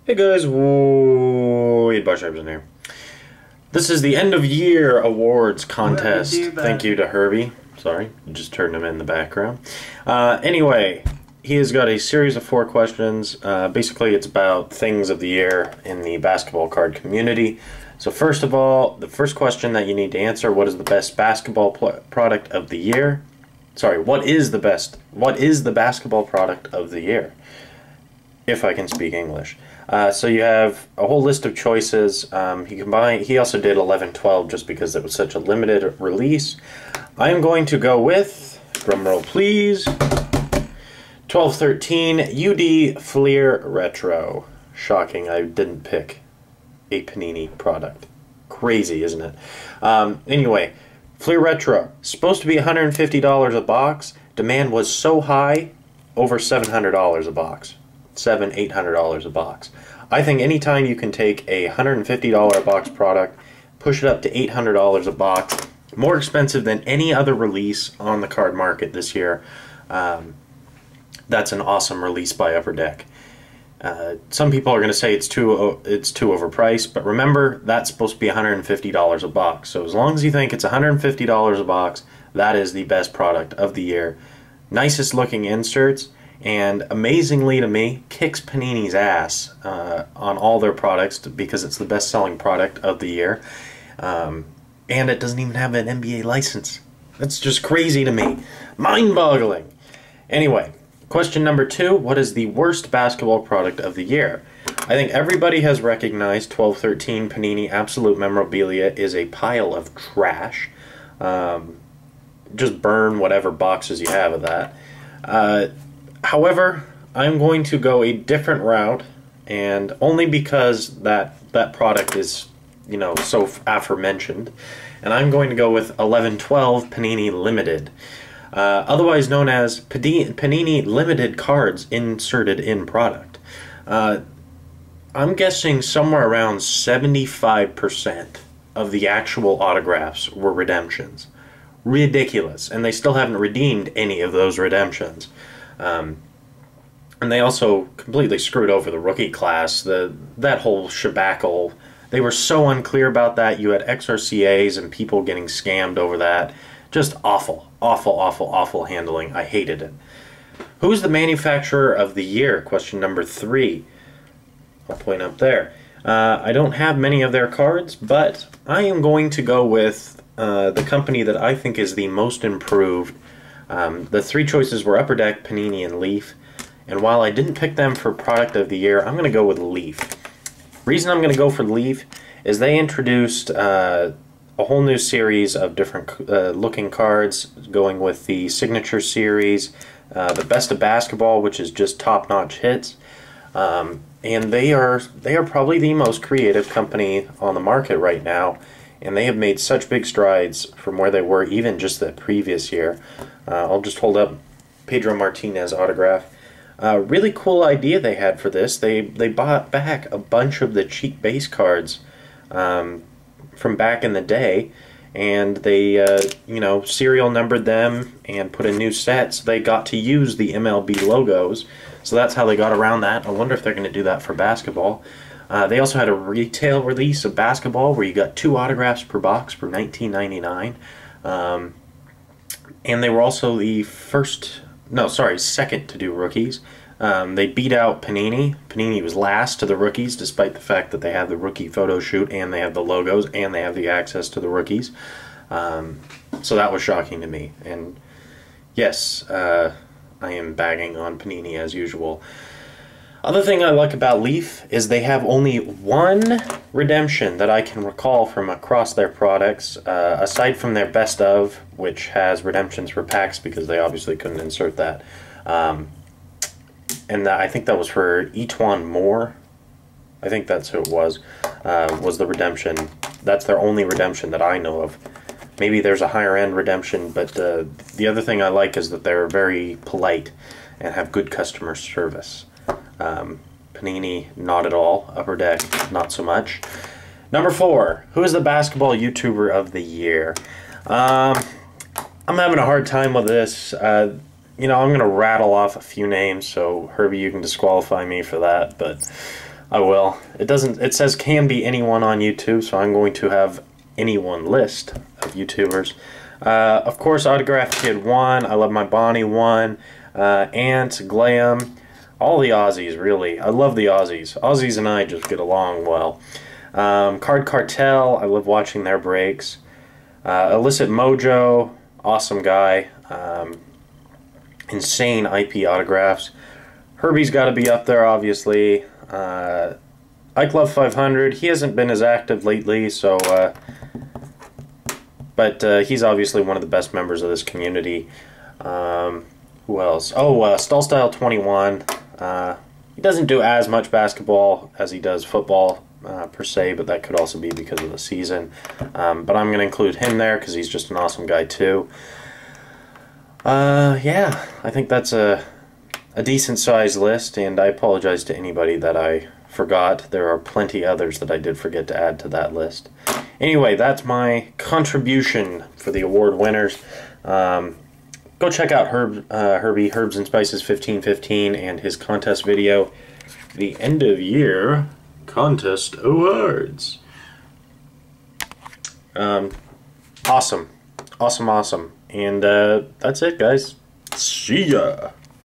Hey guys, Wade Bushhebs here. This is the end of year awards contest. Thank you to Herbie. Sorry, you just turned him in the background. Anyway, he has got a series of 4 questions. Basically, it's about things of the year in the basketball card community. So first of all, the first question that you need to answer: what is the best basketball product of the year? Sorry, what is the basketball product of the year? If I can speak English. So you have a whole list of choices. He also did 11-12 just because it was such a limited release. I am going to go with, drumroll please, 12-13 UD Fleer Retro. Shocking, I didn't pick a Panini product. Crazy, isn't it? Anyway, Fleer Retro, supposed to be $150 a box. Demand was so high, over $700 a box. $800 a box. I think anytime you can take a $150 a box product, push it up to $800 a box, more expensive than any other release on the card market this year, that's an awesome release by Upper Deck. Some people are going to say it's too overpriced, but remember, that's supposed to be $150 a box. So as long as you think it's $150 a box, that is the best product of the year. Nicest looking inserts, and amazingly to me, kicks Panini's ass on all their products because it's the best-selling product of the year. And it doesn't even have an NBA license. That's just crazy to me. Mind-boggling. Anyway, question number 2, what is the worst basketball product of the year? I think everybody has recognized 12-13 Panini Absolute Memorabilia is a pile of trash. Just burn whatever boxes you have of that. However, I'm going to go a different route, and only because that product is, you know, so aforementioned, and I'm going to go with 11-12 Panini Limited, otherwise known as Panini Limited cards inserted in product. I'm guessing somewhere around 75% of the actual autographs were redemptions. Ridiculous, and they still haven't redeemed any of those redemptions. And they also completely screwed over the rookie class. That whole shebackle, they were so unclear about that. You had XRCAs and people getting scammed over that. Just awful, awful, awful, awful handling. I hated it. Who's the manufacturer of the year? Question number 3. I'll point up there. I don't have many of their cards, but I am going to go with the company that I think is the most improved. The 3 choices were Upper Deck, Panini, and Leaf. And while I didn't pick them for product of the year, I'm going to go with Leaf. Reason I'm going to go for Leaf is they introduced a whole new series of different looking cards, going with the Signature Series, the Best of Basketball, which is just top-notch hits. And they are probably the most creative company on the market right now. And they have made such big strides from where they were even just the previous year. I'll just hold up Pedro Martinez autograph. Really cool idea they had for this. They bought back a bunch of the cheap base cards from back in the day, and they you know, serial numbered them and put in new sets. So they got to use the MLB logos. So that's how they got around that. I wonder if they're going to do that for basketball. They also had a retail release of basketball where you got 2 autographs per box for $19.99. And they were also the second to do rookies. They beat out Panini. Panini was last to the rookies, despite the fact that they have the rookie photo shoot and they have the logos and they have the access to the rookies. So that was shocking to me. And yes, I am bagging on Panini as usual. Other thing I like about Leaf is they have only 1 redemption that I can recall from across their products, aside from their best of, which has redemptions for packs because they obviously couldn't insert that. And I think that was for Etuan Moore. I think that's who it was the redemption. That's their only redemption that I know of. Maybe there's a higher end redemption, but the other thing I like is that they're very polite and have good customer service. Panini, not at all. Upper Deck, not so much. Number 4, who is the basketball YouTuber of the year? I'm having a hard time with this. You know, I'm going to rattle off a few names, so Herbie, you can disqualify me for that. But I will. It doesn't. It says can be anyone on YouTube, so I'm going to have anyone list of YouTubers. Of course, Autograph Kid 1. I love my Bonnie 1. Ant, Glam, all the Aussies, really. I love the Aussies. Aussies and I just get along well. Card Cartel. I love watching their breaks. Illicit Mojo. Awesome guy. Insane IP autographs. Herbie's got to be up there, obviously. Ike Love 500, he hasn't been as active lately, so, but he's obviously one of the best members of this community. Who else? Oh, Stall Style 21. He doesn't do as much basketball as he does football, per se, but that could also be because of the season. But I'm going to include him there because he's just an awesome guy, too. Yeah, I think that's a decent sized list, and I apologize to anybody that I forgot. There are plenty others that I did forget to add to that list. Anyway, that's my contribution for the award winners. Go check out Herbie Herbs and Spices 1515 and his contest video, the end of year contest awards. Awesome, awesome, awesome, and that's it, guys. See ya.